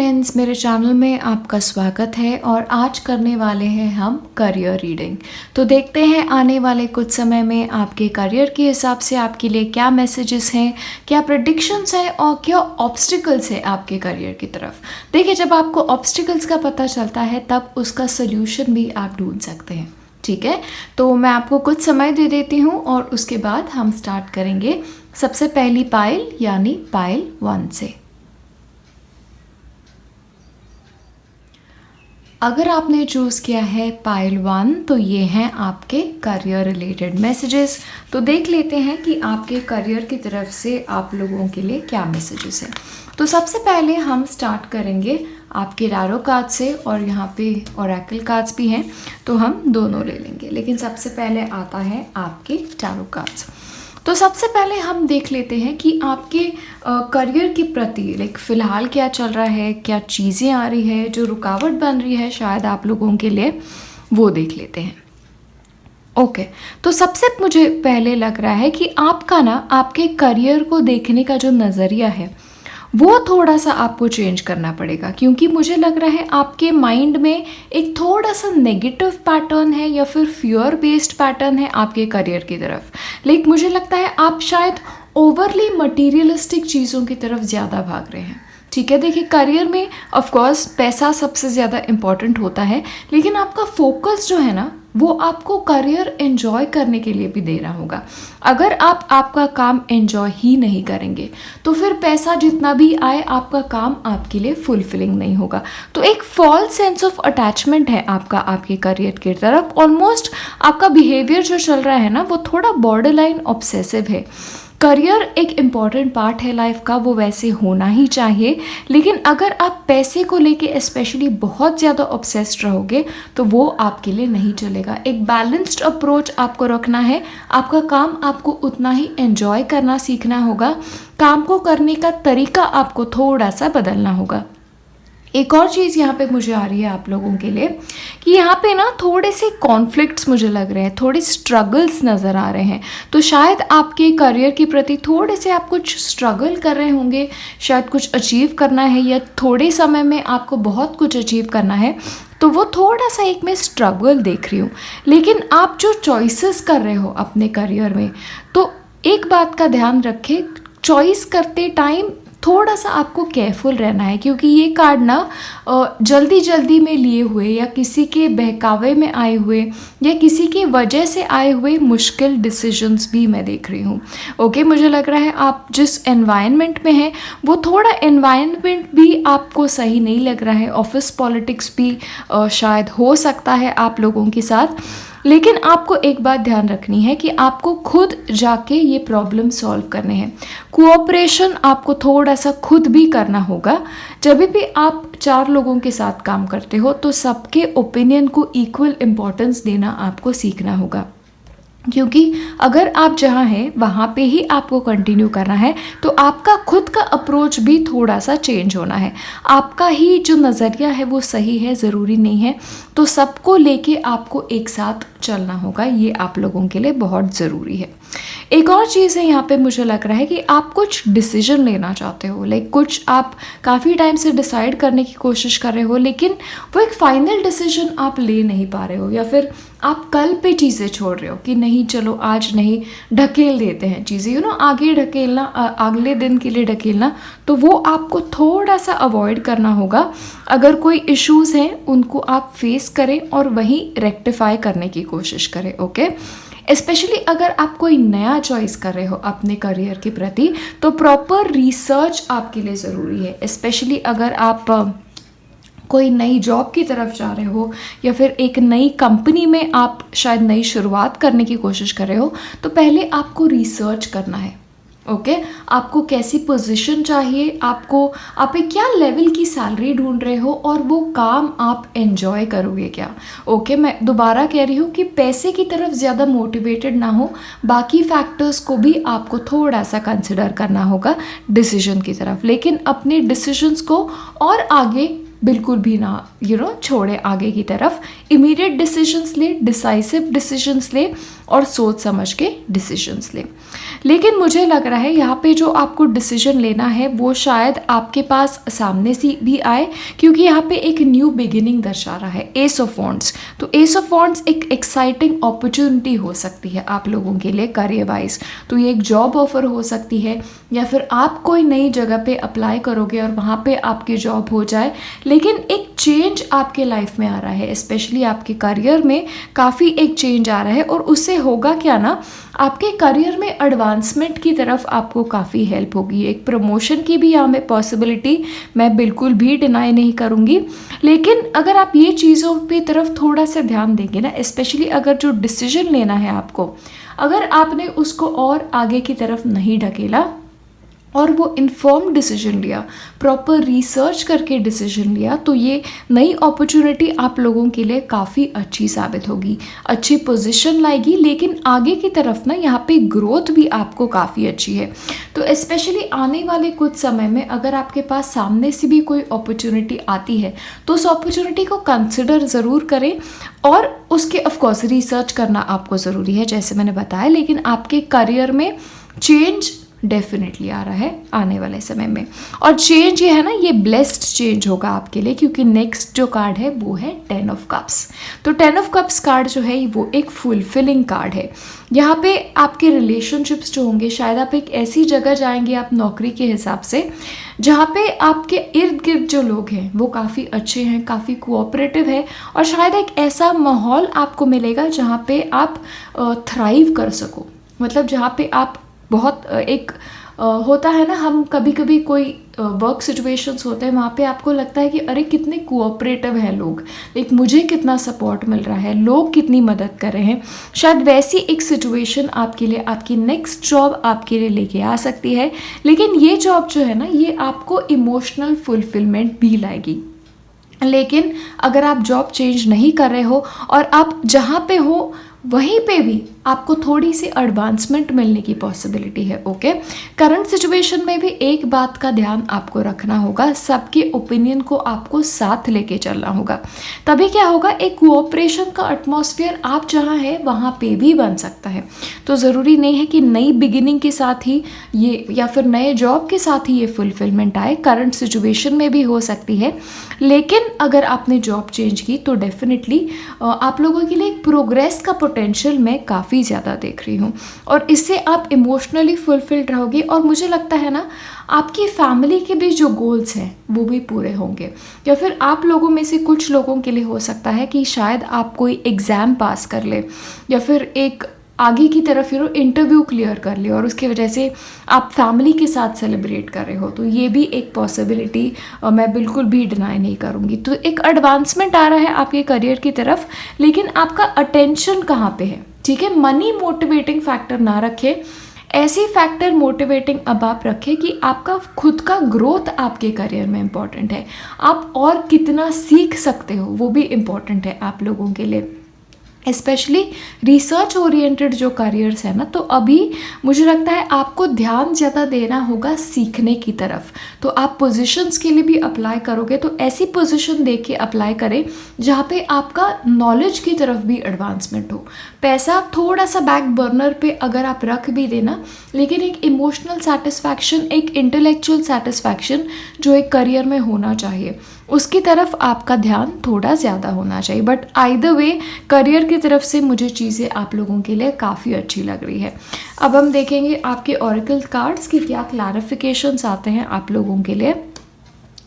Friends, मेरे channel में आपका स्वागत है और आज करने वाले हैं हम करियर रीडिंग। तो देखते हैं आने वाले कुछ समय में आपके करियर के हिसाब से आपके लिए क्या मैसेजेस हैं, क्या प्रेडिक्शंस हैं और क्या ऑब्स्टिकल्स हैं आपके करियर की तरफ। देखिए, जब आपको ऑब्स्टिकल्स का पता चलता है तब उसका सोल्यूशन भी आप ढूंढ सकते हैं। ठीक है, तो मैं आपको कुछ समय दे देती हूँ और उसके बाद हम स्टार्ट करेंगे सबसे पहली पाइल यानी पाइल 1 से। अगर आपने चूज़ किया है पाइल 1 तो ये हैं आपके करियर रिलेटेड मैसेजेस। तो देख लेते हैं कि आपके करियर की तरफ से आप लोगों के लिए क्या मैसेजेस हैं। तो सबसे पहले हम स्टार्ट करेंगे आपके टैरो कार्ड से और यहाँ पे ओरेकल कार्ड्स भी हैं, तो हम दोनों ले लेंगे, लेकिन सबसे पहले आता है आपके टैरो कार्ड्स। तो सबसे पहले हम देख लेते हैं कि आपके करियर के प्रति फ़िलहाल क्या चल रहा है, क्या चीज़ें आ रही है जो रुकावट बन रही है शायद आप लोगों के लिए, वो देख लेते हैं। ओके, तो सबसे मुझे पहले लग रहा है कि आपका ना आपके करियर को देखने का जो नज़रिया है वो थोड़ा सा आपको चेंज करना पड़ेगा, क्योंकि मुझे लग रहा है आपके माइंड में एक थोड़ा सा नेगेटिव पैटर्न है या फिर फियर बेस्ड पैटर्न है आपके करियर की तरफ। मुझे लगता है आप शायद ओवरली मटीरियलिस्टिक चीज़ों की तरफ ज़्यादा भाग रहे हैं। ठीक है, देखिए करियर में ऑफ कोर्स पैसा सबसे ज़्यादा इम्पॉर्टेंट होता है, लेकिन आपका फोकस जो है ना वो आपको करियर एंजॉय करने के लिए भी देना होगा। अगर आप आपका काम एंजॉय ही नहीं करेंगे तो फिर पैसा जितना भी आए आपका काम आपके लिए फुलफिलिंग नहीं होगा। तो एक फॉल्स सेंस ऑफ अटैचमेंट है आपका आपके करियर की तरफ। ऑलमोस्ट आपका बिहेवियर जो चल रहा है ना वो थोड़ा बॉर्डर लाइन ऑब्सेसिव है। करियर एक इम्पॉर्टेंट पार्ट है लाइफ का, वो वैसे होना ही चाहिए, लेकिन अगर आप पैसे को लेके स्पेशली बहुत ज़्यादा ऑब्सेस्ड रहोगे तो वो आपके लिए नहीं चलेगा। एक बैलेंस्ड अप्रोच आपको रखना है। आपका काम आपको उतना ही एंजॉय करना सीखना होगा। काम को करने का तरीका आपको थोड़ा सा बदलना होगा। एक और चीज़ यहाँ पे मुझे आ रही है आप लोगों के लिए कि यहाँ पे ना थोड़े से कॉन्फ्लिक्ट्स मुझे लग रहे हैं, थोड़े स्ट्रगल्स नज़र आ रहे हैं। तो शायद आपके करियर के प्रति थोड़े से आप कुछ स्ट्रगल कर रहे होंगे, शायद कुछ अचीव करना है या थोड़े समय में आपको बहुत कुछ अचीव करना है, तो वो थोड़ा सा एक मैं स्ट्रगल देख रही हूँ। लेकिन आप जो चॉइसेस कर रहे हो अपने करियर में, तो एक बात का ध्यान रखें, चॉइस करते टाइम थोड़ा सा आपको केयरफुल रहना है, क्योंकि ये कार्ड ना जल्दी जल्दी में लिए हुए या किसी के बहकावे में आए हुए या किसी की वजह से आए हुए मुश्किल डिसीजंस भी मैं देख रही हूँ। ओके, मुझे लग रहा है आप जिस एनवायरनमेंट में हैं वो थोड़ा एनवायरनमेंट भी आपको सही नहीं लग रहा है। ऑफिस पॉलिटिक्स भी शायद हो सकता है आप लोगों के साथ। लेकिन आपको एक बात ध्यान रखनी है कि आपको खुद जाके ये प्रॉब्लम सॉल्व करने हैं। कोऑपरेशन आपको थोड़ा सा खुद भी करना होगा। जब भी आप 4 लोगों के साथ काम करते हो तो सबके ओपिनियन को इक्वल इम्पोर्टेंस देना आपको सीखना होगा, क्योंकि अगर आप जहाँ हैं वहाँ पे ही आपको कंटिन्यू करना है तो आपका खुद का अप्रोच भी थोड़ा सा चेंज होना है। आपका ही जो नज़रिया है वो सही है ज़रूरी नहीं है, तो सबको लेके आपको एक साथ चलना होगा। ये आप लोगों के लिए बहुत ज़रूरी है। एक और चीज़ है यहाँ पे मुझे लग रहा है कि आप कुछ डिसीजन लेना चाहते हो, कुछ आप काफ़ी टाइम से डिसाइड करने की कोशिश कर रहे हो, लेकिन वो एक फाइनल डिसीजन आप ले नहीं पा रहे हो, या फिर आप कल पे चीज़ें छोड़ रहे हो कि नहीं चलो आज नहीं, ढकेल देते हैं चीज़ें, आगे ढकेलना, अगले दिन के लिए ढकेलना, तो वो आपको थोड़ा सा अवॉइड करना होगा। अगर कोई इश्यूज़ हैं उनको आप फेस करें और वहीं रेक्टिफाई करने की कोशिश करें। ओके, स्पेशली अगर आप कोई नया चॉइस कर रहे हो अपने करियर के प्रति तो प्रॉपर रिसर्च आपके लिए ज़रूरी है। स्पेशली अगर आप कोई नई जॉब की तरफ जा रहे हो या फिर एक नई कंपनी में आप शायद नई शुरुआत करने की कोशिश कर रहे हो, तो पहले आपको रिसर्च करना है। ओके, आपको कैसी पोजीशन चाहिए, आप एक क्या लेवल की सैलरी ढूंढ रहे हो और वो काम आप एंजॉय करोगे क्या। ओके, मैं दोबारा कह रही हूँ कि पैसे की तरफ ज़्यादा मोटिवेटेड ना हो, बाकी फैक्टर्स को भी आपको थोड़ा सा कंसिडर करना होगा डिसीजन की तरफ, लेकिन अपने डिसीजंस को और आगे बिल्कुल भी ना छोड़े आगे की तरफ। इमीडिएट डिसीजंस ले, डिसाइसिव डिसीजंस ले और सोच समझ के डिसीजंस ले। लेकिन मुझे लग रहा है यहाँ पे जो आपको डिसीजन लेना है वो शायद आपके पास सामने से भी आए, क्योंकि यहाँ पे एक न्यू बिगिनिंग दर्शा रहा है, एस ऑफ वॉन्ड्स। तो एस ऑफ वॉन्ड्स एक एक्साइटिंग अपॉर्चुनिटी हो सकती है आप लोगों के लिए करियर वाइज। तो ये एक जॉब ऑफर हो सकती है, या फिर आप कोई नई जगह पे अप्लाई करोगे और वहाँ पे आपकी जॉब हो जाए। लेकिन एक चेंज आपके लाइफ में आ रहा है, स्पेशली आपके करियर में काफ़ी एक चेंज आ रहा है, और उससे होगा क्या ना, आपके करियर में एडवांसमेंट की तरफ आपको काफ़ी हेल्प होगी। एक प्रमोशन की भी यहाँ में पॉसिबिलिटी मैं बिल्कुल भी डिनाई नहीं करूँगी। लेकिन अगर आप ये चीज़ों पे तरफ थोड़ा सा ध्यान देंगे ना, स्पेशली अगर जो डिसीजन लेना है आपको, अगर आपने उसको और आगे की तरफ नहीं ढकेला और वो इन्फॉर्म डिसीजन लिया, प्रॉपर रिसर्च करके डिसीजन लिया, तो ये नई अपॉर्चुनिटी आप लोगों के लिए काफ़ी अच्छी साबित होगी, अच्छी पोजीशन लाएगी। लेकिन आगे की तरफ ना यहाँ पे ग्रोथ भी आपको काफ़ी अच्छी है। तो स्पेशली आने वाले कुछ समय में अगर आपके पास सामने से भी कोई अपॉर्चुनिटी आती है तो उस अपॉर्चुनिटी को कंसिडर ज़रूर करें, और उसके ऑफकोर्स रिसर्च करना आपको ज़रूरी है जैसे मैंने बताया। लेकिन आपके करियर में चेंज डेफिनेटली आ रहा है आने वाले समय में, और चेंज ये है ना, ये ब्लेस्ड चेंज होगा आपके लिए, क्योंकि नेक्स्ट जो कार्ड है वो है 10 ऑफ कप्स। तो 10 ऑफ कप्स कार्ड जो है वो एक फुलफिलिंग कार्ड है। यहाँ पे आपके रिलेशनशिप्स जो होंगे, शायद आप एक ऐसी जगह जाएंगे आप नौकरी के हिसाब से जहाँ पे आपके इर्द गिर्द जो लोग हैं वो काफ़ी अच्छे हैं, काफ़ी कोऑपरेटिव है, और शायद एक ऐसा माहौल आपको मिलेगा जहाँ पे आप थ्राइव कर सको। मतलब जहाँ पे आप बहुत एक होता है ना, हम कभी कभी कोई वर्क सिचुएशंस होते हैं वहाँ पे आपको लगता है कि अरे कितने कोऑपरेटिव हैं लोग, एक मुझे कितना सपोर्ट मिल रहा है, लोग कितनी मदद कर रहे हैं। शायद वैसी एक सिचुएशन आपके लिए, आपकी नेक्स्ट जॉब आपके लिए लेके आ सकती है। लेकिन ये जॉब जो है ना, ये आपको इमोशनल फुलफिलमेंट भी लाएगी। लेकिन अगर आप जॉब चेंज नहीं कर रहे हो और आप जहाँ पे हो वहीं पे भी आपको थोड़ी सी एडवांसमेंट मिलने की पॉसिबिलिटी है। ओके, करंट सिचुएशन में भी एक बात का ध्यान आपको रखना होगा, सबके ओपिनियन को आपको साथ लेके चलना होगा, तभी क्या होगा, एक कोऑपरेशन का एटमॉस्फेयर आप जहाँ है वहाँ पे भी बन सकता है। तो ज़रूरी नहीं है कि नई बिगिनिंग के साथ ही ये, या फिर नए जॉब के साथ ही ये फुलफिलमेंट आए, करंट सिचुएशन में भी हो सकती है। लेकिन अगर आपने जॉब चेंज की तो डेफिनेटली आप लोगों के लिए एक प्रोग्रेस का पोटेंशियल मैं काफ़ी ज़्यादा देख रही हूँ, और इससे आप इमोशनली फुलफिल्ड रहोगे। और मुझे लगता है ना, आपकी फैमिली के भी जो गोल्स हैं वो भी पूरे होंगे, या फिर आप लोगों में से कुछ लोगों के लिए हो सकता है कि शायद आप कोई एग्ज़ाम पास कर ले, या फिर एक आगे की तरफ इंटरव्यू क्लियर कर ले, और उसकी वजह से आप फैमिली के साथ सेलिब्रेट कर रहे हो। तो ये भी एक पॉसिबिलिटी मैं बिल्कुल भी डिनाई नहीं करूँगी। तो एक एडवांसमेंट आ रहा है आपके करियर की तरफ, लेकिन आपका अटेंशन कहाँ पे है, ठीक है। मनी मोटिवेटिंग फैक्टर ना रखें, ऐसी फैक्टर मोटिवेटिंग अब आप रखें कि आपका खुद का ग्रोथ आपके करियर में इम्पॉर्टेंट है, आप और कितना सीख सकते हो वो भी इम्पॉर्टेंट है आप लोगों के लिए। स्पेशली रिसर्च ओरिएंटेड जो करियर्स है ना, तो अभी मुझे लगता है आपको ध्यान ज़्यादा देना होगा सीखने की तरफ। तो आप पोजीशंस के लिए भी अप्लाई करोगे तो ऐसी पोजीशन देख के अप्लाई करें जहाँ पे आपका नॉलेज की तरफ भी एडवांसमेंट हो। पैसा थोड़ा सा बैक बर्नर पे अगर आप रख भी देना, लेकिन एक इमोशनल सेटिस्फैक्शन, एक इंटेलेक्चुअल सेटिस्फैक्शन जो एक करियर में होना चाहिए, उसकी तरफ आपका ध्यान थोड़ा ज़्यादा होना चाहिए। बट आइदर वे करियर की तरफ से मुझे चीज़ें आप लोगों के लिए काफ़ी अच्छी लग रही है। अब हम देखेंगे आपके ऑरेकल कार्ड्स की क्या क्लैरिफिकेशंस आते हैं आप लोगों के लिए।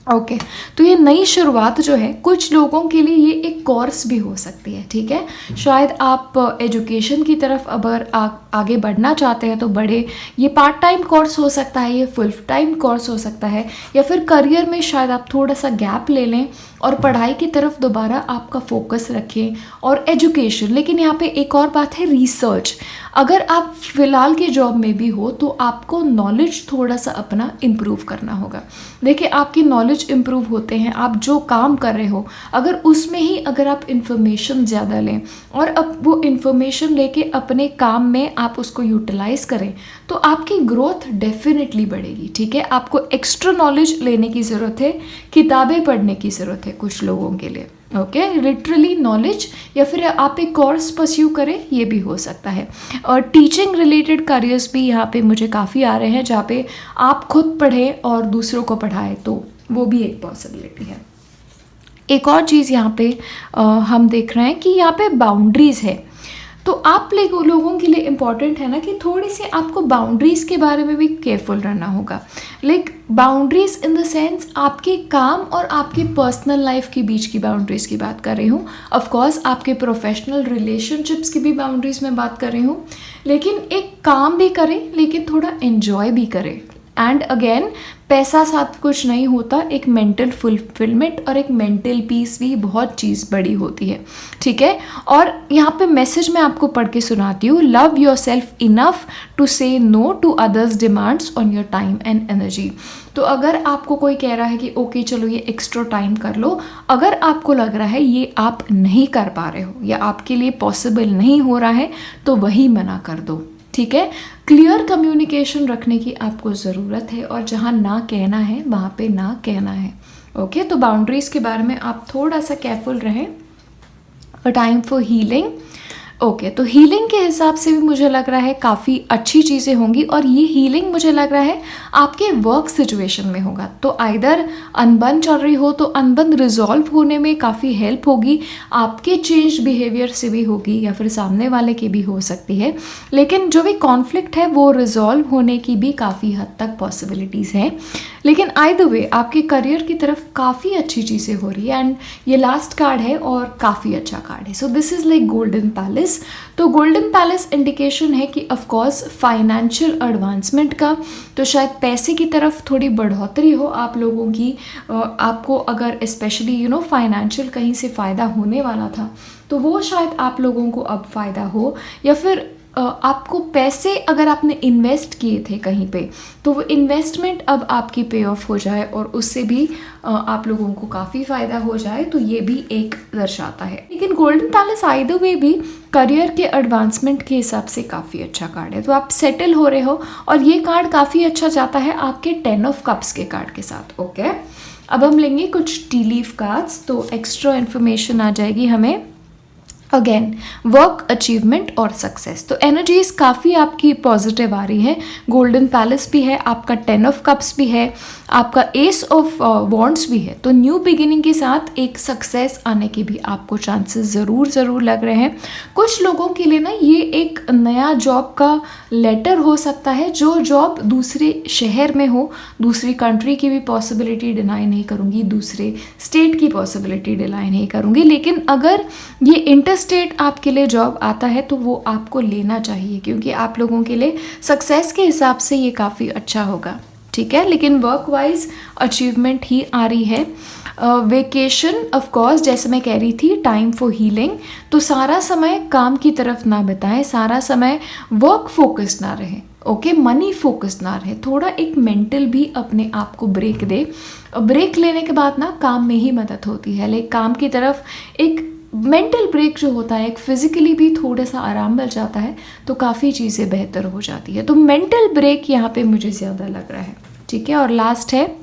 ओके, तो ये नई शुरुआत जो है कुछ लोगों के लिए ये एक कोर्स भी हो सकती है, ठीक है। शायद आप एजुकेशन की तरफ अगर आगे बढ़ना चाहते हैं तो बड़े, ये पार्ट टाइम कोर्स हो सकता है, ये फुल टाइम कोर्स हो सकता है, या फिर करियर में शायद आप थोड़ा सा गैप ले लें और पढ़ाई की तरफ दोबारा आपका फोकस रखें और एजुकेशन। लेकिन यहाँ पे एक और बात है, रिसर्च। अगर आप फ़िलहाल के जॉब में भी हो तो आपको नॉलेज थोड़ा सा अपना इम्प्रूव करना होगा। देखिए, आपकी नॉलेज नॉलेज इम्प्रूव होते हैं, आप जो काम कर रहे हो अगर उसमें ही अगर आप इन्फॉर्मेशन ज़्यादा लें और अब वो इन्फॉर्मेशन लेके अपने काम में आप उसको यूटिलाइज़ करें तो आपकी ग्रोथ डेफिनेटली बढ़ेगी। ठीक है, आपको एक्स्ट्रा नॉलेज लेने की ज़रूरत है, किताबें पढ़ने की ज़रूरत है कुछ लोगों के लिए। ओके, लिटरली नॉलेज, या फिर आप एक कोर्स परस्यू करें, ये भी हो सकता है। और टीचिंग रिलेटेड करियर्स भी यहाँ पे मुझे काफ़ी आ रहे हैं जहाँ पे आप खुद पढ़ें और दूसरों को पढ़ाएं, तो वो भी एक पॉसिबिलिटी है। एक और चीज़ यहाँ पे हम देख रहे हैं कि यहाँ पे बाउंड्रीज़ है, तो आप लोगों के लिए इम्पॉर्टेंट है ना कि थोड़ी सी आपको बाउंड्रीज़ के बारे में भी केयरफुल रहना होगा। Like boundaries in the sense आपके काम और आपके पर्सनल लाइफ के बीच की बाउंड्रीज़ की बात कर रही हूँ। ऑफ कोर्स आपके प्रोफेशनल रिलेशनशिप्स की भी बाउंड्रीज़ में बात कर रही हूँ, लेकिन एक काम भी करें लेकिन थोड़ा एन्जॉय भी करें। एंड अगेन, पैसा साथ कुछ नहीं होता, एक मेंटल फुलफिलमेंट और एक मेंटल पीस भी बहुत चीज़ बड़ी होती है। ठीक है, और यहाँ पे मैसेज मैं आपको पढ़ के सुनाती हूँ। Love yourself enough to say no to others demands on your time and energy. तो अगर आपको कोई कह रहा है कि ओके चलो ये एक्स्ट्रा टाइम कर लो, अगर आपको लग रहा है ये आप नहीं कर पा रहे हो या आपके लिए पॉसिबल नहीं हो रहा है तो वही मना कर दो। ठीक है, क्लियर कम्युनिकेशन रखने की आपको ज़रूरत है और जहाँ ना कहना है वहाँ पे ना कहना है। ओके, तो बाउंड्रीज़ के बारे में आप थोड़ा सा केयरफुल रहें। A time for healing. Okay, तो हीलिंग के हिसाब से भी मुझे लग रहा है काफ़ी अच्छी चीज़ें होंगी और ये हीलिंग मुझे लग रहा है आपके वर्क सिचुएशन में होगा। तो आइदर अनबन चल रही हो तो अनबन रिजॉल्व होने में काफ़ी हेल्प होगी, आपके चेंज बिहेवियर से भी होगी या फिर सामने वाले की भी हो सकती है, लेकिन जो भी कॉन्फ्लिक्ट है वो रिजॉल्व होने की भी काफ़ी हद तक पॉसिबिलिटीज़ हैं। लेकिन आइदर वे आपके करियर की तरफ काफ़ी अच्छी चीज़ें हो रही है एंड ये लास्ट कार्ड है और काफ़ी अच्छा कार्ड है। So this is like golden palace. तो गोल्डन पैलेस इंडिकेशन है कि ऑफ कोर्स फाइनेंशियल एडवांसमेंट का, तो शायद पैसे की तरफ थोड़ी बढ़ोतरी हो आप लोगों की। आपको अगर स्पेशली फाइनेंशियल कहीं से फ़ायदा होने वाला था तो वो शायद आप लोगों को अब फ़ायदा हो, या फिर आपको पैसे अगर आपने इन्वेस्ट किए थे कहीं पे तो वो इन्वेस्टमेंट अब आपकी पे ऑफ हो जाए और उससे भी आप लोगों को काफ़ी फ़ायदा हो जाए, तो ये भी एक दर्शाता है। लेकिन गोल्डन पैलेस आइदर वे भी करियर के एडवांसमेंट के हिसाब से काफ़ी अच्छा कार्ड है, तो आप सेटल हो रहे हो और ये कार्ड काफ़ी अच्छा जाता है आपके 10 ऑफ कप्स के कार्ड के साथ। ओके, अब हम लेंगे कुछ टी लीफ कार्ड्स, तो एक्स्ट्रा इन्फॉर्मेशन आ जाएगी हमें। अगेन, वर्क अचीवमेंट और सक्सेस, तो एनर्जीज काफ़ी आपकी पॉजिटिव आ रही है। गोल्डन पैलेस भी है, आपका 10 ऑफ कप्स भी है, आपका एस ऑफ वॉन्ड्स भी है, तो न्यू बिगिनिंग के साथ एक सक्सेस आने के भी आपको चांसेस ज़रूर लग रहे हैं। कुछ लोगों के लिए ना ये एक नया जॉब का लेटर हो सकता है, जो जॉब दूसरे शहर में हो, दूसरी कंट्री की भी पॉसिबिलिटी डिनाई नहीं करूँगी, दूसरे स्टेट की पॉसिबिलिटी डिनाई नहीं करूँगी, लेकिन अगर ये इंटरस्टेट आपके लिए जॉब आता है तो वो आपको लेना चाहिए, क्योंकि आप लोगों के लिए सक्सेस के हिसाब से ये काफ़ी अच्छा होगा। ठीक है, लेकिन वर्क वाइज अचीवमेंट ही आ रही है। वेकेशन, ऑफ कोर्स जैसे मैं कह रही थी, टाइम फॉर हीलिंग, तो सारा समय काम की तरफ ना बिताएं, सारा समय वर्क फोकस ना रहे। ओके, मनी फोकस ना रहे, थोड़ा एक मेंटल भी अपने आप को ब्रेक दे। ब्रेक लेने के बाद ना काम में ही मदद होती है, लेकिन काम की तरफ एक मेंटल ब्रेक जो होता है, एक फिजिकली भी थोड़ा सा आराम मिल जाता है तो काफ़ी चीज़ें बेहतर हो जाती है। तो मेंटल ब्रेक यहाँ पे मुझे ज़्यादा लग रहा है। ठीक है, और लास्ट है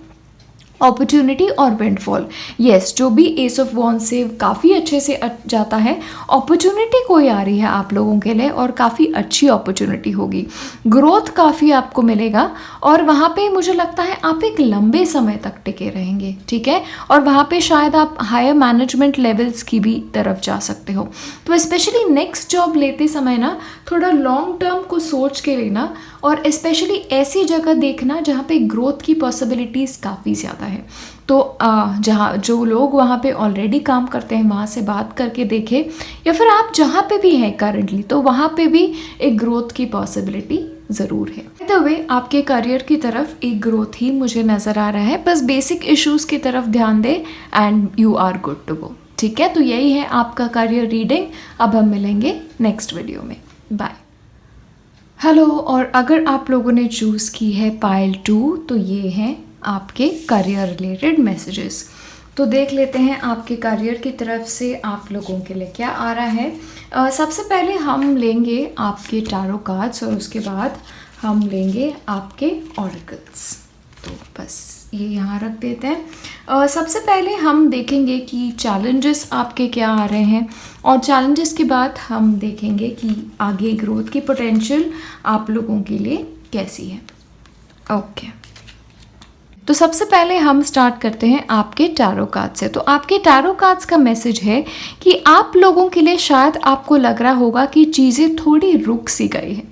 अपॉर्चुनिटी और विंडफॉल। येस, जो भी एस ऑफ वॉन्ड से काफ़ी अच्छे से जाता है, अपॉर्चुनिटी कोई आ रही है आप लोगों के लिए और काफ़ी अच्छी अपॉर्चुनिटी होगी, ग्रोथ काफ़ी आपको मिलेगा और वहाँ पे मुझे लगता है आप एक लंबे समय तक टिके रहेंगे। ठीक है, और वहाँ पे शायद आप हायर मैनेजमेंट लेवल्स की भी तरफ जा सकते हो। तो स्पेशली नेक्स्ट जॉब लेते समय ना थोड़ा लॉन्ग टर्म को सोच के लेना और स्पेशली ऐसी जगह देखना जहाँ पे ग्रोथ की पॉसिबिलिटीज़ काफ़ी ज़्यादा है। तो जहाँ जो लोग वहाँ पे ऑलरेडी काम करते हैं वहाँ से बात करके देखें, या फिर आप जहाँ पे भी हैं करंटली तो वहाँ पे भी एक ग्रोथ की पॉसिबिलिटी ज़रूर है। बाय द वे, आपके करियर की तरफ एक ग्रोथ ही मुझे नज़र आ रहा है, बस बेसिक इश्यूज़ की तरफ ध्यान दें and you are good to go. ठीक है, तो यही है आपका करियर रीडिंग। अब हम मिलेंगे नेक्स्ट वीडियो में। बाय। हेलो, और अगर आप लोगों ने चूज़ की है पाइल 2 तो ये है आपके करियर रिलेटेड मैसेजेस। तो देख लेते हैं आपके करियर की तरफ से आप लोगों के लिए क्या आ रहा है। सबसे पहले हम लेंगे आपके टैरो कार्ड्स और उसके बाद हम लेंगे आपके ऑरेकल्स। तो बस ये यहाँ रख देते हैं। सबसे पहले हम देखेंगे कि चैलेंजेस आपके क्या आ रहे हैं और चैलेंजेस के बाद हम देखेंगे कि आगे ग्रोथ की पोटेंशियल आप लोगों के लिए कैसी है। ओके, तो सबसे पहले हम स्टार्ट करते हैं आपके टैरो कार्ड से। तो आपके टैरो कार्ड्स का मैसेज है कि आप लोगों के लिए शायद आपको लग रहा होगा कि चीज़ें थोड़ी रुक सी गई हैं।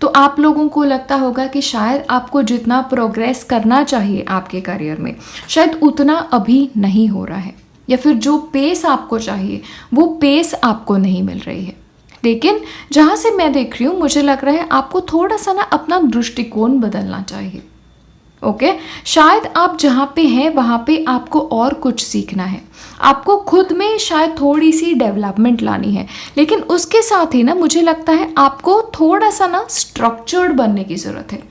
तो आप लोगों को लगता होगा कि शायद आपको जितना प्रोग्रेस करना चाहिए आपके करियर में शायद उतना अभी नहीं हो रहा है, या फिर जो पेस आपको चाहिए वो पेस आपको नहीं मिल रही है। लेकिन जहाँ से मैं देख रही हूँ मुझे लग रहा है आपको थोड़ा सा ना अपना दृष्टिकोण बदलना चाहिए। ओके, शायद आप जहाँ पे हैं वहाँ पे आपको और कुछ सीखना है, आपको खुद में शायद थोड़ी सी डेवलपमेंट लानी है। लेकिन उसके साथ ही ना मुझे लगता है आपको थोड़ा सा ना स्ट्रक्चर्ड बनने की ज़रूरत है,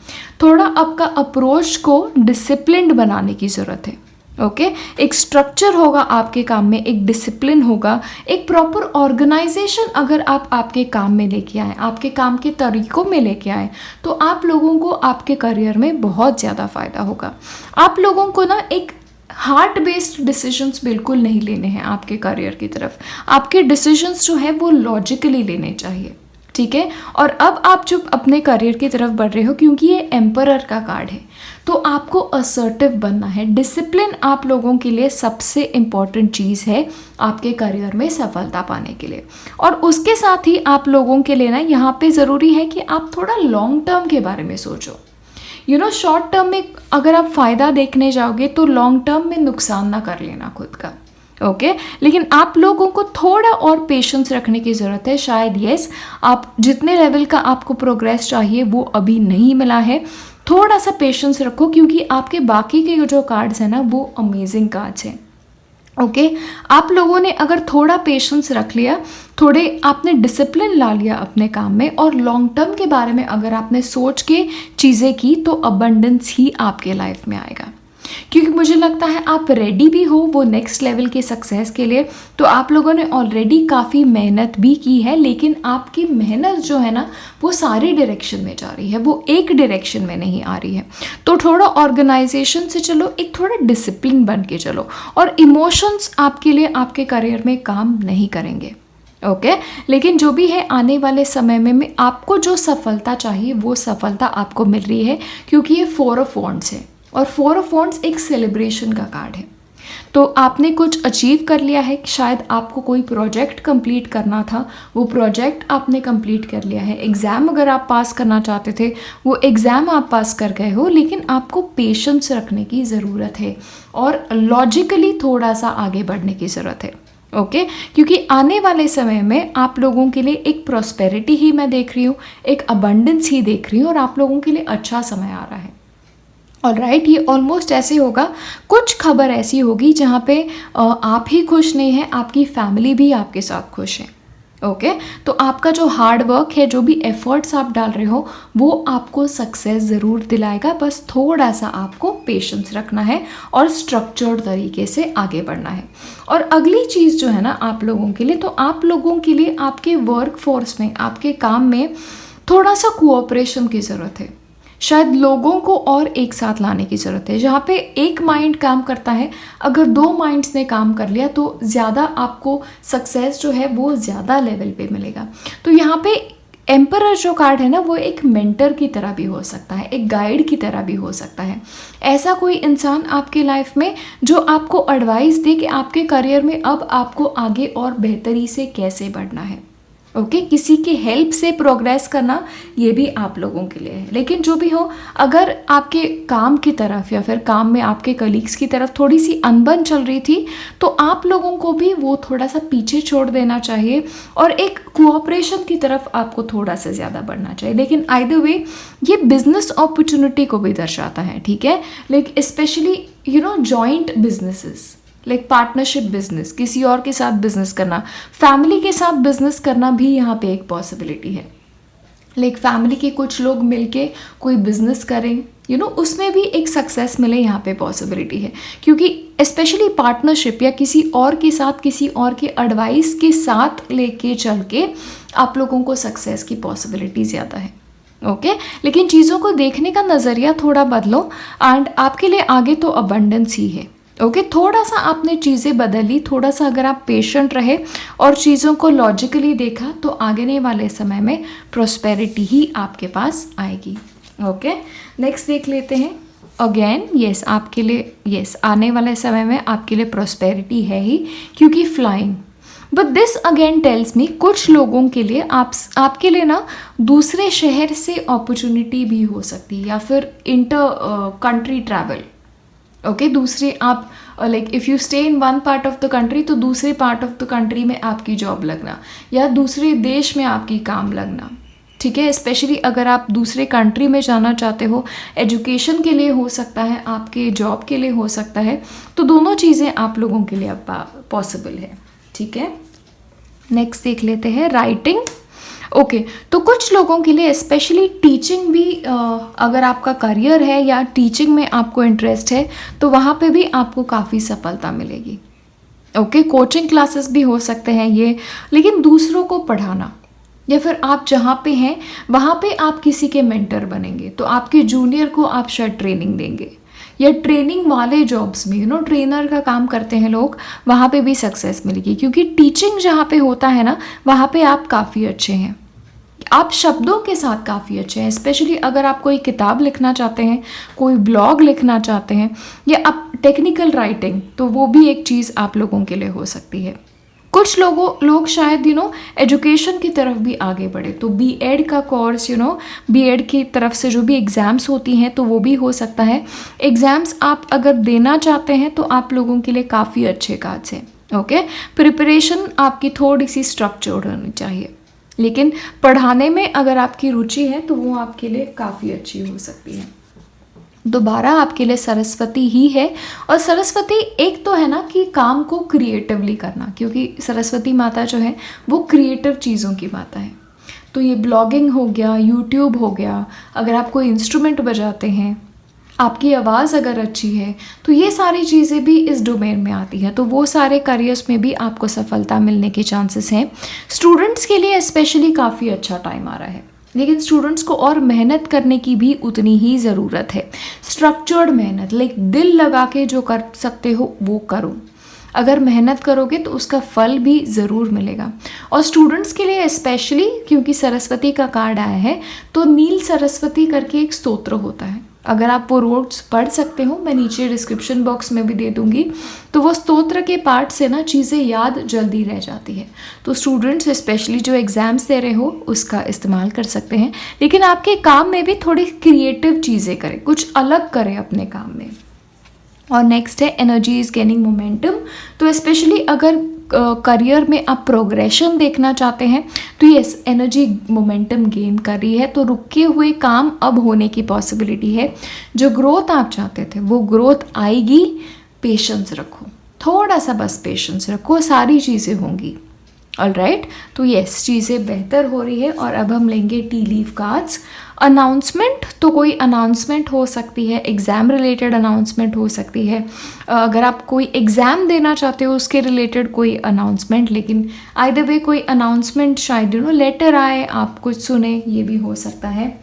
थोड़ा आपका अप्रोच को डिसिप्लिन्ड बनाने की ज़रूरत है। ओके, एक स्ट्रक्चर होगा आपके काम में, एक डिसिप्लिन होगा, एक प्रॉपर ऑर्गेनाइजेशन अगर आप आपके काम में लेके आए, आपके काम के तरीक़ों में लेके आए, तो आप लोगों को आपके करियर में बहुत ज़्यादा फ़ायदा होगा। आप लोगों को ना एक हार्ट बेस्ड डिसीजंस बिल्कुल नहीं लेने हैं आपके करियर की तरफ। आपके डिसीजंस जो है वो लॉजिकली लेने चाहिए, ठीक है। और अब आप जब अपने करियर की तरफ बढ़ रहे हो, क्योंकि ये एम्परर का कार्ड है, तो आपको असर्टिव बनना है। डिसिप्लिन आप लोगों के लिए सबसे इम्पॉर्टेंट चीज़ है आपके करियर में सफलता पाने के लिए। और उसके साथ ही आप लोगों के लिए ना यहाँ पे ज़रूरी है कि आप थोड़ा लॉन्ग टर्म के बारे में सोचो। शॉर्ट टर्म में अगर आप फ़ायदा देखने जाओगे तो लॉन्ग टर्म में नुकसान ना कर लेना खुद का। ओके, लेकिन आप लोगों को थोड़ा और पेशेंस रखने की ज़रूरत है। शायद यस, आप जितने लेवल का आपको प्रोग्रेस चाहिए वो अभी नहीं मिला है, थोड़ा सा पेशेंस रखो, क्योंकि आपके बाकी के जो कार्ड्स हैं ना वो अमेजिंग कार्ड्स हैं। ओके, आप लोगों ने अगर थोड़ा पेशेंस रख लिया, थोड़े आपने डिसिप्लिन ला लिया अपने काम में, और लॉन्ग टर्म के बारे में अगर आपने सोच के चीज़ें की, तो अबंडेंस ही आपके लाइफ में आएगा। क्योंकि मुझे लगता है आप रेडी भी हो वो नेक्स्ट लेवल के सक्सेस के लिए। तो आप लोगों ने ऑलरेडी काफ़ी मेहनत भी की है, लेकिन आपकी मेहनत जो है ना वो सारी डायरेक्शन में जा रही है, वो एक डायरेक्शन में नहीं आ रही है। तो थोड़ा ऑर्गेनाइजेशन से चलो, एक थोड़ा डिसिप्लिन बन के चलो, और इमोशंस आपके लिए आपके करियर में काम नहीं करेंगे। ओके, लेकिन जो भी है आने वाले समय में आपको जो सफलता चाहिए वो सफलता आपको मिल रही है, क्योंकि ये 4 ऑफ वॉन्ड्स है, और 4 ऑफ वॉन्ड्स एक सेलिब्रेशन का कार्ड है। तो आपने कुछ अचीव कर लिया है, शायद आपको कोई प्रोजेक्ट कंप्लीट करना था, वो प्रोजेक्ट आपने कंप्लीट कर लिया है। एग्ज़ाम अगर आप पास करना चाहते थे, वो एग्ज़ाम आप पास कर गए हो, लेकिन आपको पेशेंस रखने की ज़रूरत है और लॉजिकली थोड़ा सा आगे बढ़ने की ज़रूरत है। ओके, क्योंकि आने वाले समय में आप लोगों के लिए एक प्रॉस्पेरिटी ही मैं देख रही हूँ, एक अबंडेंस ही देख रही हूँ, और आप लोगों के लिए अच्छा समय आ रहा है। ऑलराइट, ये ऑलमोस्ट ऐसे होगा, कुछ खबर ऐसी होगी जहाँ पे आप ही खुश नहीं हैं, आपकी फैमिली भी आपके साथ खुश है। ओके, तो आपका जो हार्ड वर्क है, जो भी एफर्ट्स आप डाल रहे हो, वो आपको सक्सेस ज़रूर दिलाएगा। बस थोड़ा सा आपको पेशेंस रखना है और स्ट्रक्चर्ड तरीके से आगे बढ़ना है। और अगली चीज़ जो है ना आप लोगों के लिए, तो आप लोगों के लिए आपके वर्क फोर्स में, आपके काम में थोड़ा सा कोऑपरेशन की ज़रूरत है। शायद लोगों को और एक साथ लाने की ज़रूरत है। जहाँ पे एक माइंड काम करता है, अगर 2 माइंड्स ने काम कर लिया तो ज़्यादा आपको सक्सेस जो है वो ज़्यादा लेवल पे मिलेगा। तो यहाँ पे एम्परर जो कार्ड है ना, वो एक मेंटर की तरह भी हो सकता है, एक गाइड की तरह भी हो सकता है। ऐसा कोई इंसान आपके लाइफ में जो आपको एडवाइस दे कि आपके करियर में अब आपको आगे और बेहतरी से कैसे बढ़ना है। ओके, किसी की हेल्प से प्रोग्रेस करना ये भी आप लोगों के लिए है। लेकिन जो भी हो, अगर आपके काम की तरफ या फिर काम में आपके कलीग्स की तरफ थोड़ी सी अनबन चल रही थी, तो आप लोगों को भी वो थोड़ा सा पीछे छोड़ देना चाहिए और एक कोऑपरेशन की तरफ आपको थोड़ा सा ज़्यादा बढ़ना चाहिए। लेकिन आइदर वे ये बिजनेस अपॉर्चुनिटी को भी दर्शाता है, ठीक है। लेकिन specially joint businesses, like partnership business, किसी और के साथ बिजनेस करना, फैमिली के साथ बिजनेस करना भी यहाँ पे एक पॉसिबिलिटी है। लाइक फैमिली के कुछ लोग मिलके कोई बिजनेस करें, उसमें भी एक सक्सेस मिले, यहाँ पे पॉसिबिलिटी है। क्योंकि स्पेशली पार्टनरशिप या किसी और के साथ किसी और के एडवाइस के साथ लेके चल के आप लोगों को सक्सेस की पॉसिबिलिटी ज़्यादा है। ओके लेकिन चीज़ों को देखने का नज़रिया थोड़ा बदलो एंड आपके लिए आगे तो अबंडेंस ही है। ओके थोड़ा सा आपने चीज़ें बदली, थोड़ा सा अगर आप पेशेंट रहे और चीज़ों को लॉजिकली देखा तो आगे वाले समय में प्रॉस्पेरिटी ही आपके पास आएगी। ओके नेक्स्ट देख लेते हैं। अगेन यस आपके लिए यस आने वाले समय में आपके लिए प्रॉस्पेरिटी है ही, क्योंकि flying. But this again tells me कुछ लोगों के लिए आपके लिए ना दूसरे शहर से अपॉर्चुनिटी भी हो सकती है, या फिर इंटर कंट्री ट्रैवल। ओके दूसरे आप like if you stay in one part of the country तो दूसरे पार्ट ऑफ द कंट्री में आपकी जॉब लगना या दूसरे देश में आपकी काम लगना, ठीक है। स्पेशली अगर आप दूसरे कंट्री में जाना चाहते हो, एजुकेशन के लिए हो सकता है, आपके जॉब के लिए हो सकता है, तो दोनों चीज़ें आप लोगों के लिए अब पॉसिबल है, ठीक है। नेक्स्ट देख लेते हैं राइटिंग। ओके तो कुछ लोगों के लिए स्पेशली टीचिंग भी अगर आपका करियर है या टीचिंग में आपको इंटरेस्ट है तो वहाँ पे भी आपको काफ़ी सफलता मिलेगी। ओके कोचिंग क्लासेस भी हो सकते हैं ये, लेकिन दूसरों को पढ़ाना या फिर आप जहाँ पे हैं वहाँ पे आप किसी के मेंटर बनेंगे, तो आपके जूनियर को आप शायद ट्रेनिंग देंगे, या ट्रेनिंग वाले जॉब्स में ट्रेनर का काम करते हैं लोग, वहाँ पे भी सक्सेस मिलेगी। क्योंकि टीचिंग जहाँ पे होता है ना वहाँ पे आप काफ़ी अच्छे हैं, आप शब्दों के साथ काफ़ी अच्छे हैं। स्पेशली अगर आप कोई किताब लिखना चाहते हैं, कोई ब्लॉग लिखना चाहते हैं, या आप टेक्निकल राइटिंग, तो वो भी एक चीज़ आप लोगों के लिए हो सकती है। कुछ लोग शायद एजुकेशन की तरफ भी आगे बढ़े, तो बीएड का कोर्स बीएड की तरफ से जो भी एग्ज़ाम्स होती हैं तो वो भी हो सकता है। एग्ज़ाम्स आप अगर देना चाहते हैं तो आप लोगों के लिए काफ़ी अच्छे काज हैं। ओके प्रिपरेशन आपकी थोड़ी सी स्ट्रक्चर्ड होनी चाहिए, लेकिन पढ़ाने में अगर आपकी रुचि है तो वो आपके लिए काफ़ी अच्छी हो सकती है। दोबारा आपके लिए सरस्वती ही है, और सरस्वती एक तो है ना कि काम को क्रिएटिवली करना, क्योंकि सरस्वती माता जो है वो क्रिएटिव चीज़ों की माता है। तो ये ब्लॉगिंग हो गया, यूट्यूब हो गया, अगर आप कोई इंस्ट्रूमेंट बजाते हैं, आपकी आवाज़ अगर अच्छी है, तो ये सारी चीज़ें भी इस डोमेन में आती हैं, तो वो सारे करियर्स में भी आपको सफलता मिलने के चांसेस हैं। स्टूडेंट्स के लिए स्पेशली काफ़ी अच्छा टाइम आ रहा है, लेकिन स्टूडेंट्स को और मेहनत करने की भी उतनी ही ज़रूरत है। स्ट्रक्चर्ड मेहनत, लाइक दिल लगा के जो कर सकते हो वो करो। अगर मेहनत करोगे तो उसका फल भी ज़रूर मिलेगा। और स्टूडेंट्स के लिए स्पेशली क्योंकि सरस्वती का कार्ड आया है, तो नील सरस्वती करके एक स्तोत्र होता है, अगर आप वो रोज़ पढ़ सकते हो, मैं नीचे डिस्क्रिप्शन बॉक्स में भी दे दूँगी, तो वो स्तोत्र के पार्ट से ना चीज़ें याद जल्दी रह जाती है। तो स्टूडेंट्स स्पेशली जो एग्ज़ाम्स दे रहे हो उसका इस्तेमाल कर सकते हैं, लेकिन आपके काम में भी थोड़ी क्रिएटिव चीज़ें करें, कुछ अलग करें अपने काम में। और नेक्स्ट है एनर्जी इज़ गेनिंग मोमेंटम। तो स्पेशली अगर करियर में आप प्रोग्रेशन देखना चाहते हैं तो यस एनर्जी मोमेंटम गेन कर रही है, तो रुके हुए काम अब होने की पॉसिबिलिटी है। जो ग्रोथ आप चाहते थे वो ग्रोथ आएगी, पेशेंस रखो, थोड़ा सा बस पेशेंस रखो, सारी चीज़ें होंगी। ऑलराइट तो यस चीज़ें बेहतर हो रही है। और अब हम लेंगे टी लीफ कार्ड्स। अनाउंसमेंट, तो कोई अनाउंसमेंट हो सकती है, एग्ज़ाम रिलेटेड अनाउंसमेंट हो सकती है, अगर आप कोई एग्ज़ाम देना चाहते हो उसके रिलेटेड कोई अनाउंसमेंट, लेकिन आइदर वे कोई अनाउंसमेंट शायद लेटर आए, आप कुछ सुने, ये भी हो सकता है।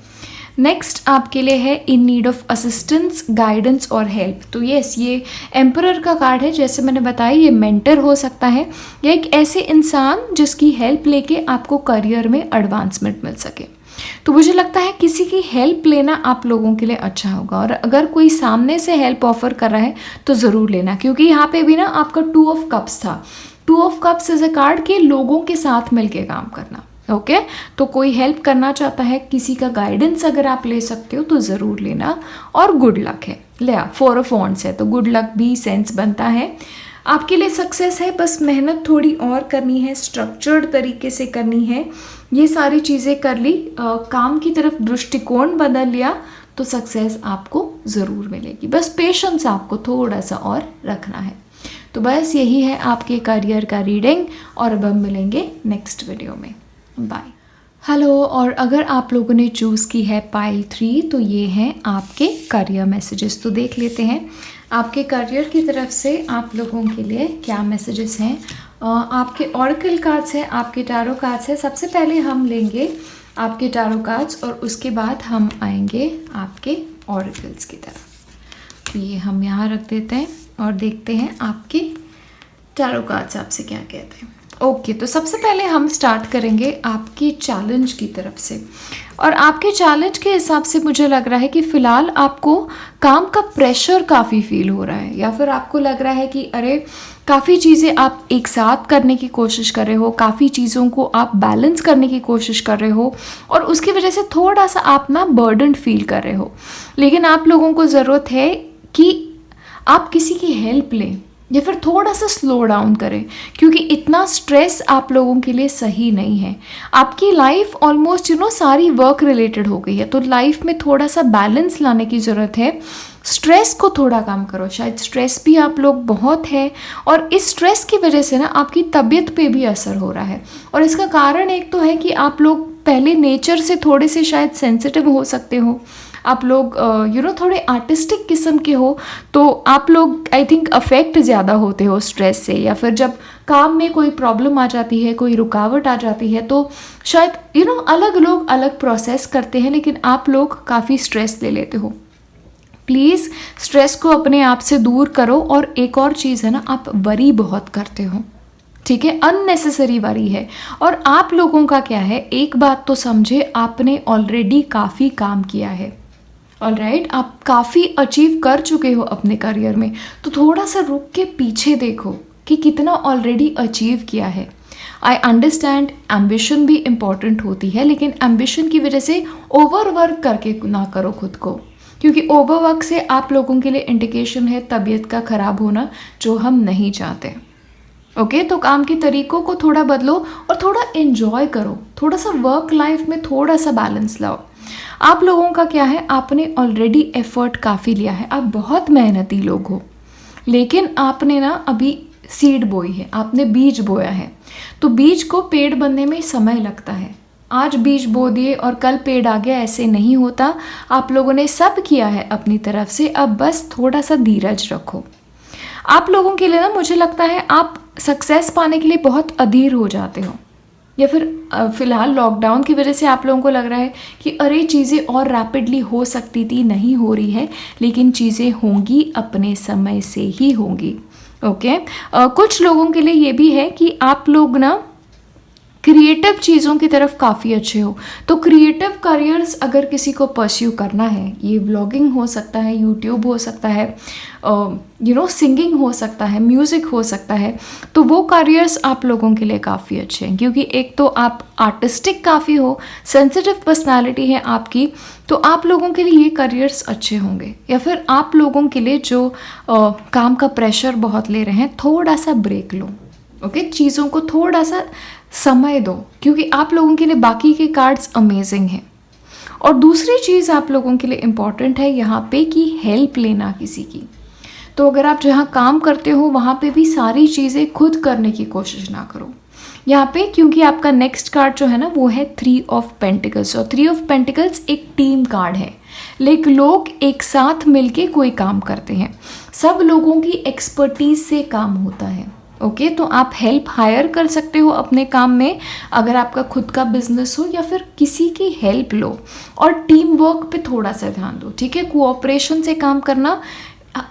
नेक्स्ट आपके लिए है in need of assistance, guidance और हेल्प। तो यस ये एम्परर का कार्ड है, जैसे मैंने बताया ये मेंटर हो सकता है या एक ऐसे इंसान जिसकी हेल्प लेके आपको करियर में एडवांसमेंट मिल सके। तो मुझे लगता है किसी की हेल्प लेना आप लोगों के लिए अच्छा होगा, और अगर कोई सामने से हेल्प ऑफर कर रहा है तो ज़रूर लेना, क्योंकि यहाँ पे भी ना आपका 2 ऑफ कप्स था। 2 of cups is a card के लोगों के साथ मिलके काम करना। ओके तो कोई हेल्प करना चाहता है, किसी का गाइडेंस अगर आप ले सकते हो तो ज़रूर लेना, और गुड लक है। ले 4 ऑफ वॉन्ड्स है तो गुड लक भी सेंस बनता है, आपके लिए सक्सेस है, बस मेहनत थोड़ी और करनी है, स्ट्रक्चर्ड तरीके से करनी है। ये सारी चीज़ें कर ली, काम की तरफ दृष्टिकोण बदल लिया तो सक्सेस आपको ज़रूर मिलेगी, बस पेशेंस आपको थोड़ा सा और रखना है। तो बस यही है आपके करियर का रीडिंग, और अब हम मिलेंगे नेक्स्ट वीडियो में। बाय। हेलो, और अगर आप लोगों ने चूज़ की है पाइल 3 तो ये हैं आपके करियर मैसेजेस। तो देख लेते हैं आपके करियर की तरफ से आप लोगों के लिए क्या मैसेजेस हैं। आपके ऑरेकल कार्ड्स हैं, आपके टैरो कार्ड्स हैं। सबसे पहले हम लेंगे आपके टैरो कार्ड्स और उसके बाद हम आएंगे आपके ऑरेकल्स की तरफ। तो ये हम यहाँ रख देते हैं और देखते हैं आपके टैरो कार्ड्स आपसे क्या कहते हैं। ओके, तो सबसे पहले हम स्टार्ट करेंगे आपकी चैलेंज की तरफ से। और आपके चैलेंज के हिसाब से मुझे लग रहा है कि फ़िलहाल आपको काम का प्रेशर काफ़ी फील हो रहा है, या फिर आपको लग रहा है कि अरे काफ़ी चीज़ें आप एक साथ करने की कोशिश कर रहे हो, काफ़ी चीज़ों को आप बैलेंस करने की कोशिश कर रहे हो और उसकी वजह से थोड़ा सा आप ना बर्डन फील कर रहे हो। लेकिन आप लोगों को ज़रूरत है कि आप किसी की हेल्प लें या फिर थोड़ा सा स्लो डाउन करें, क्योंकि इतना स्ट्रेस आप लोगों के लिए सही नहीं है। आपकी लाइफ ऑलमोस्ट सारी वर्क रिलेटेड हो गई है, तो लाइफ में थोड़ा सा बैलेंस लाने की ज़रूरत है। स्ट्रेस को थोड़ा कम करो, शायद स्ट्रेस भी आप लोग बहुत है और इस स्ट्रेस की वजह से ना आपकी तबीयत पे भी असर हो रहा है। और इसका कारण एक तो है कि आप लोग पहले नेचर से थोड़े से शायद सेंसिटिव हो सकते हो, आप लोग थोड़े आर्टिस्टिक किस्म के हो, तो आप लोग आई थिंक अफेक्ट ज़्यादा होते हो स्ट्रेस से, या फिर जब काम में कोई प्रॉब्लम आ जाती है, कोई रुकावट आ जाती है, तो शायद अलग लोग अलग प्रोसेस करते हैं, लेकिन आप लोग काफ़ी स्ट्रेस ले लेते हो। प्लीज़ स्ट्रेस को अपने आप से दूर करो। और एक और चीज़ है ना, आप वरी बहुत करते हो, ठीक है, अननेसेसरी वरी है। और आप लोगों का क्या है, एक बात तो समझे, आपने ऑलरेडी काफ़ी काम किया है, ऑलराइट, आप काफ़ी अचीव कर चुके हो अपने करियर में। तो थोड़ा सा रुक के पीछे देखो कि कितना ऑलरेडी अचीव किया है। आई अंडरस्टैंड एम्बिशन भी इम्पॉर्टेंट होती है, लेकिन एम्बिशन की वजह से ओवरवर्क करके ना करो खुद को, क्योंकि ओवरवर्क से आप लोगों के लिए इंडिकेशन है तबीयत का ख़राब होना, जो हम नहीं चाहते। ओके, तो काम के तरीक़ों को थोड़ा बदलो और थोड़ा एंजॉय करो, थोड़ा सा वर्क लाइफ में थोड़ा सा बैलेंस लाओ। आप लोगों का क्या है, आपने ऑलरेडी एफर्ट काफ़ी लिया है, आप बहुत मेहनती लोग हो, लेकिन आपने ना अभी सीड बोई है, आपने बीज बोया है। तो बीज को पेड़ बनने में समय लगता है। आज बीज बो दिए और कल पेड़ आ गया, ऐसे नहीं होता। आप लोगों ने सब किया है अपनी तरफ से, अब बस थोड़ा सा धीरज रखो। आप लोगों के लिए ना मुझे लगता है आप सक्सेस पाने के लिए बहुत अधीर हो जाते हो, या फिर फ़िलहाल लॉकडाउन की वजह से आप लोगों को लग रहा है कि अरे चीज़ें और रैपिडली हो सकती थी, नहीं हो रही है, लेकिन चीज़ें होंगी, अपने समय से ही होंगी। ओके, कुछ लोगों के लिए ये भी है कि आप लोग ना क्रिएटिव चीज़ों की तरफ काफ़ी अच्छे हो। तो क्रिएटिव करियर्स अगर किसी को परस्यू करना है, ये व्लॉगिंग हो सकता है, यूट्यूब हो सकता है, सिंगिंग हो सकता है, म्यूज़िक हो सकता है, तो वो करियर्स आप लोगों के लिए काफ़ी अच्छे हैं, क्योंकि एक तो आप आर्टिस्टिक काफ़ी हो, सेंसिटिव पर्सनालिटी है आपकी, तो आप लोगों के लिए ये करियर्स अच्छे होंगे। या फिर आप लोगों के लिए जो काम का प्रेशर बहुत ले रहे हैं, थोड़ा सा ब्रेक लो। ओके, चीज़ों को थोड़ा सा समय दो, क्योंकि आप लोगों के लिए बाकी के कार्ड्स अमेजिंग हैं। और दूसरी चीज़ आप लोगों के लिए इम्पॉर्टेंट है यहाँ पे कि हेल्प लेना किसी की। तो अगर आप जहाँ काम करते हो वहाँ पे भी सारी चीज़ें खुद करने की कोशिश ना करो यहाँ पे, क्योंकि आपका नेक्स्ट कार्ड जो है ना वो है 3 ऑफ पेंटिकल्स। और 3 ऑफ पेंटिकल्स एक टीम कार्ड है, लेकिन लोग एक साथ मिलके कोई काम करते हैं, सब लोगों की एक्सपर्टीज से काम होता है। ओके, तो आप हेल्प हायर कर सकते हो अपने काम में, अगर आपका खुद का बिजनेस हो, या फिर किसी की हेल्प लो और टीम वर्क पे थोड़ा सा ध्यान दो, ठीक है। कोऑपरेशन से काम करना,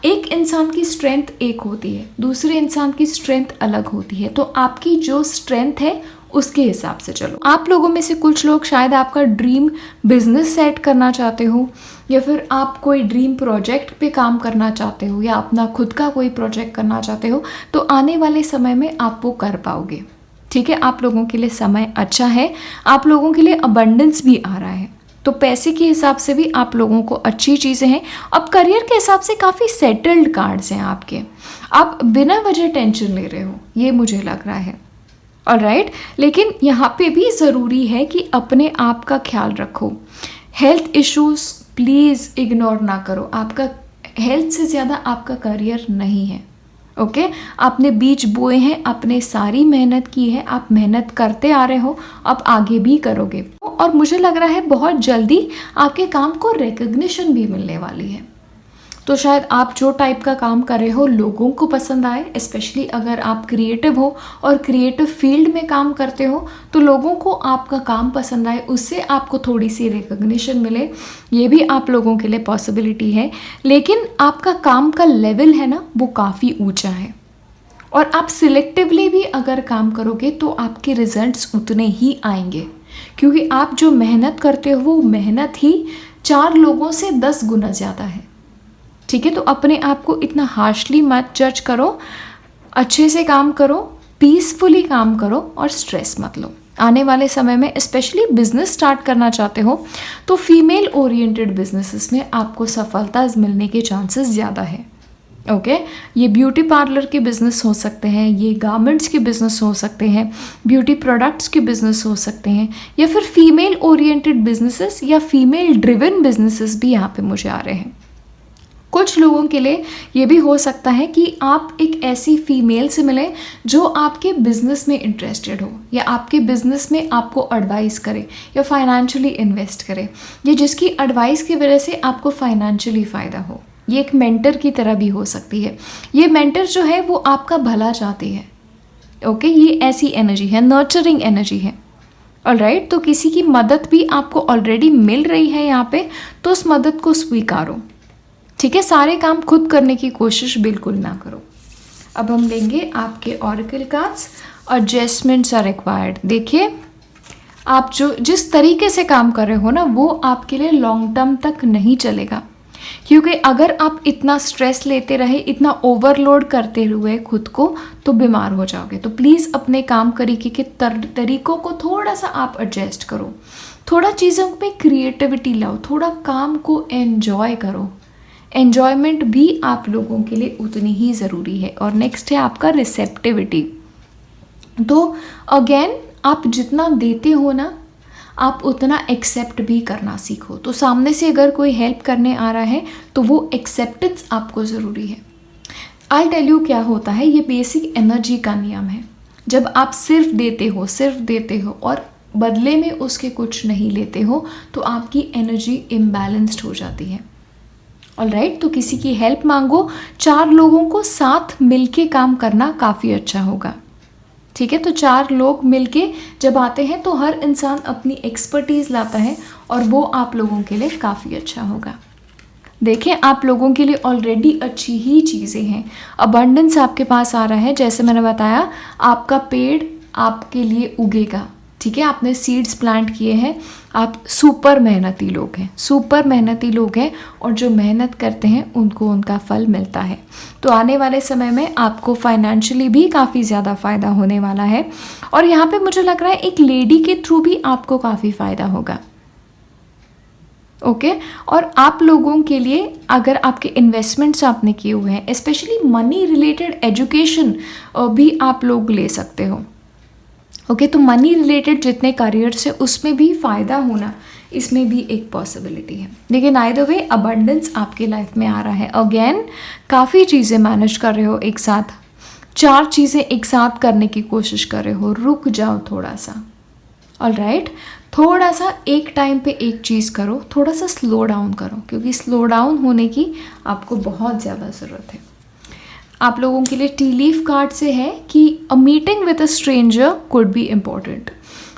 एक इंसान की स्ट्रेंथ एक होती है, दूसरे इंसान की स्ट्रेंथ अलग होती है, तो आपकी जो स्ट्रेंथ है उसके हिसाब से चलो। आप लोगों में से कुछ लोग शायद आपका ड्रीम बिजनेस सेट करना चाहते हो, या फिर आप कोई ड्रीम प्रोजेक्ट पे काम करना चाहते हो, या अपना खुद का कोई प्रोजेक्ट करना चाहते हो, तो आने वाले समय में आप वो कर पाओगे, ठीक है। आप लोगों के लिए समय अच्छा है, आप लोगों के लिए अबंडेंस भी आ रहा है, तो पैसे के हिसाब से भी आप लोगों को अच्छी चीज़ें हैं। अब करियर के हिसाब से काफ़ी सेटल्ड कार्ड्स हैं आपके, आप बिना वजह टेंशन ले रहे हो, ये मुझे लग रहा है। ऑलराइट, लेकिन यहाँ पे भी ज़रूरी है कि अपने आप का ख्याल रखो। हेल्थ इश्यूज़ प्लीज़ इग्नोर ना करो, आपका हेल्थ से ज़्यादा आपका करियर नहीं है। ओके, आपने बीज बोए हैं, आपने सारी मेहनत की है, आप मेहनत करते आ रहे हो, आप आगे भी करोगे। तो और मुझे लग रहा है बहुत जल्दी आपके काम को रिकग्निशन भी मिलने वाली है। तो शायद आप जो टाइप का काम कर रहे हो लोगों को पसंद आए, स्पेशली अगर आप क्रिएटिव हो और क्रिएटिव फील्ड में काम करते हो तो लोगों को आपका काम पसंद आए, उससे आपको थोड़ी सी रिकग्निशन मिले, ये भी आप लोगों के लिए पॉसिबिलिटी है। लेकिन आपका काम का लेवल है ना वो काफ़ी ऊंचा है और आप सिलेक्टिवली भी अगर काम करोगे तो आपके रिजल्ट्स उतने ही आएंगे, क्योंकि आप जो मेहनत करते हो वो मेहनत ही 4 लोगों से 10 गुना ज़्यादा है। ठीक है, तो अपने आप को इतना हार्शली मत जज करो, अच्छे से काम करो, पीसफुली काम करो और स्ट्रेस मत लो। आने वाले समय में स्पेशली बिजनेस स्टार्ट करना चाहते हो तो फीमेल ओरिएंटेड बिजनेसेस में आपको सफलता मिलने के चांसेस ज़्यादा है। ओके, ये ब्यूटी पार्लर के बिज़नेस हो सकते हैं, ये गारमेंट्स के बिज़नेस हो सकते हैं, ब्यूटी प्रोडक्ट्स के बिज़नेस हो सकते हैं, या फिर फीमेल ओरिएंटेड बिजनेसेस या फीमेल ड्रिवन बिजनेसेस भी यहाँ पे मुझे आ रहे हैं। कुछ लोगों के लिए ये भी हो सकता है कि आप एक ऐसी फीमेल से मिलें जो आपके बिजनेस में इंटरेस्टेड हो या आपके बिजनेस में आपको एडवाइस करे या फाइनेंशियली इन्वेस्ट करे, या जिसकी एडवाइस की वजह से आपको फाइनेंशियली फ़ायदा हो। ये एक मेंटर की तरह भी हो सकती है। ये मेंटर जो है वो आपका भला चाहती है। ओके, ये ऐसी एनर्जी है, नर्चरिंग एनर्जी है। ऑलराइट, तो किसी की मदद भी आपको ऑलरेडी मिल रही है यहाँ पे, तो उस मदद को स्वीकारो। ठीक है, सारे काम खुद करने की कोशिश बिल्कुल ना करो। अब हम लेंगे आपके oracle cards. Adjustments are required. देखिए, आप जो जिस तरीके से काम कर रहे हो ना वो आपके लिए लॉन्ग टर्म तक नहीं चलेगा, क्योंकि अगर आप इतना स्ट्रेस लेते रहे, इतना ओवरलोड करते हुए खुद को, तो बीमार हो जाओगे। तो प्लीज़ अपने काम तरीके के तरीकों को थोड़ा सा आप एडजस्ट करो, थोड़ा चीज़ों में क्रिएटिविटी लाओ, थोड़ा काम को एन्जॉय करो। एन्जॉयमेंट भी आप लोगों के लिए उतनी ही ज़रूरी है। और नेक्स्ट है आपका रिसेप्टिविटी। तो अगेन, आप जितना देते हो ना आप उतना एक्सेप्ट भी करना सीखो। तो सामने से अगर कोई हेल्प करने आ रहा है तो वो एक्सेप्टेंस आपको ज़रूरी है। आई टेल यू क्या होता है, ये बेसिक एनर्जी का नियम है। जब आप सिर्फ देते हो और बदले में उसके कुछ नहीं लेते हो तो आपकी एनर्जी इम्बैलेंस्ड हो जाती है। ऑलराइट, तो किसी की हेल्प मांगो, 4 लोगों को साथ मिलके काम करना काफ़ी अच्छा होगा। ठीक है, तो 4 लोग मिलके जब आते हैं तो हर इंसान अपनी एक्सपर्टीज़ लाता है और वो आप लोगों के लिए काफ़ी अच्छा होगा। देखें, आप लोगों के लिए ऑलरेडी अच्छी ही चीज़ें हैं। अबंडेंस आपके पास आ रहा है। जैसे मैंने बताया, आपका पेड़ आपके लिए उगेगा। ठीक है, आपने सीड्स प्लांट किए हैं। आप सुपर मेहनती लोग हैं और जो मेहनत करते हैं उनको उनका फल मिलता है। तो आने वाले समय में आपको फाइनेंशियली भी काफ़ी ज़्यादा फ़ायदा होने वाला है। और यहाँ पे मुझे लग रहा है एक लेडी के थ्रू भी आपको काफ़ी फ़ायदा होगा। ओके, और आप लोगों के लिए अगर आपके इन्वेस्टमेंट्स आपने किए हुए हैं, स्पेशली मनी रिलेटेड एजुकेशन भी आप लोग ले सकते हो। ओके, तो मनी रिलेटेड जितने करियर्स है उसमें भी फ़ायदा होना, इसमें भी एक पॉसिबिलिटी है। लेकिन आइदर वे अबंडेंस आपके लाइफ में आ रहा है। अगेन, काफ़ी चीज़ें मैनेज कर रहे हो एक साथ, 4 चीज़ें एक साथ करने की कोशिश कर रहे हो। रुक जाओ थोड़ा सा। ऑलराइट, थोड़ा सा एक टाइम पे एक चीज़ करो, थोड़ा सा स्लो डाउन करो, क्योंकि स्लो डाउन होने की आपको बहुत ज़्यादा ज़रूरत है। आप लोगों के लिए टी लीफ कार्ड से है कि a meeting with a stranger could be important.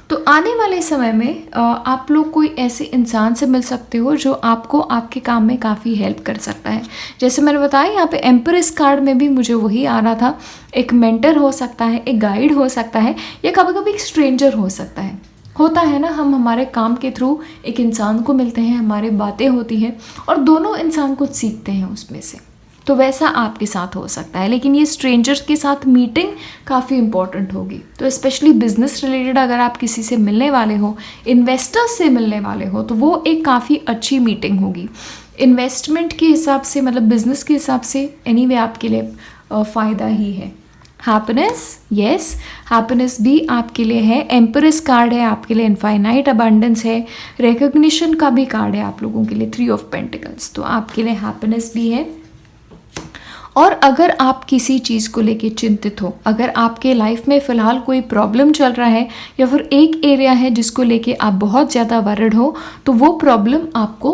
तो आने वाले समय में आप लोग कोई ऐसे इंसान से मिल सकते हो जो आपको आपके काम में काफ़ी हेल्प कर सकता है। जैसे मैंने बताया, यहाँ पे एम्प्रेस कार्ड में भी मुझे वही आ रहा था। एक मेंटर हो सकता है, एक गाइड हो सकता है, या कभी कभी एक स्ट्रेंजर हो सकता है। होता है ना, हम हमारे काम के थ्रू एक इंसान को मिलते हैं, हमारी बातें होती हैं और दोनों इंसान कुछ सीखते हैं उसमें से। तो वैसा आपके साथ हो सकता है। लेकिन ये स्ट्रेंजर्स के साथ मीटिंग काफ़ी इंपॉर्टेंट होगी। तो स्पेशली बिजनेस रिलेटेड अगर आप किसी से मिलने वाले हो, इन्वेस्टर्स से मिलने वाले हो, तो वो एक काफ़ी अच्छी मीटिंग होगी। इन्वेस्टमेंट के हिसाब से, मतलब बिजनेस के हिसाब से एनीवे आपके लिए फ़ायदा ही है। हैप्पीनेस, यस, हैप्पीनेस भी आपके लिए है। एम्प्रेस कार्ड है आपके लिए, इनफाइनाइट अबंडेंस है, रिकग्निशन का भी कार्ड है आप लोगों के लिए, 3 ऑफ पेंटिकल्स। तो आपके लिए हैप्पीनेस भी है। और अगर आप किसी चीज़ को लेके चिंतित हो, अगर आपके लाइफ में फ़िलहाल कोई प्रॉब्लम चल रहा है या फिर एक एरिया है जिसको लेके आप बहुत ज़्यादा वरिड हो, तो वो प्रॉब्लम आपको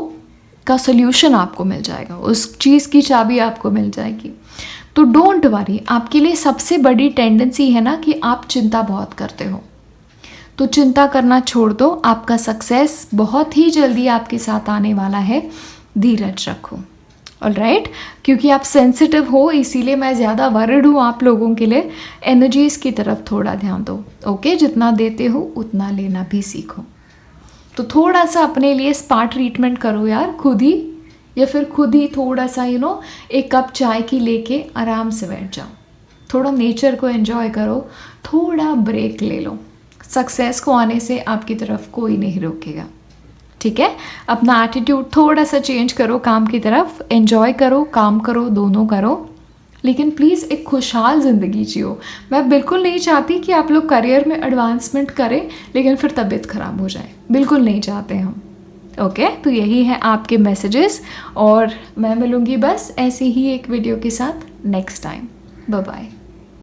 का सोल्यूशन आपको मिल जाएगा, उस चीज़ की चाबी आपको मिल जाएगी। तो डोंट वरी। आपके लिए सबसे बड़ी टेंडेंसी है ना कि आप चिंता बहुत करते हो, तो चिंता करना छोड़ दो। आपका सक्सेस बहुत ही जल्दी आपके साथ आने वाला है। धीरज रखो। ऑलराइट, क्योंकि आप सेंसिटिव हो इसीलिए मैं ज़्यादा वरिड हूँ आप लोगों के लिए। एनर्जीज़ की तरफ थोड़ा ध्यान दो। ओके, जितना देते हो उतना लेना भी सीखो। तो थोड़ा सा अपने लिए स्पा ट्रीटमेंट करो यार, खुद ही, या फिर खुद ही थोड़ा सा एक कप चाय की लेके आराम से बैठ जाओ, थोड़ा नेचर को एंजॉय करो, थोड़ा ब्रेक ले लो। सक्सेस को आने से आपकी तरफ कोई नहीं रोकेगा। ठीक है, अपना एटीट्यूड थोड़ा सा चेंज करो, काम की तरफ एंजॉय करो, काम करो, दोनों करो, लेकिन प्लीज़ एक खुशहाल ज़िंदगी जियो। मैं बिल्कुल नहीं चाहती कि आप लोग करियर में एडवांसमेंट करें लेकिन फिर तबीयत ख़राब हो जाए, बिल्कुल नहीं चाहते हम। ओके, तो यही है आपके मैसेजेस, और मैं मिलूँगी बस ऐसे ही एक वीडियो के साथ नेक्स्ट टाइम। Bye bye.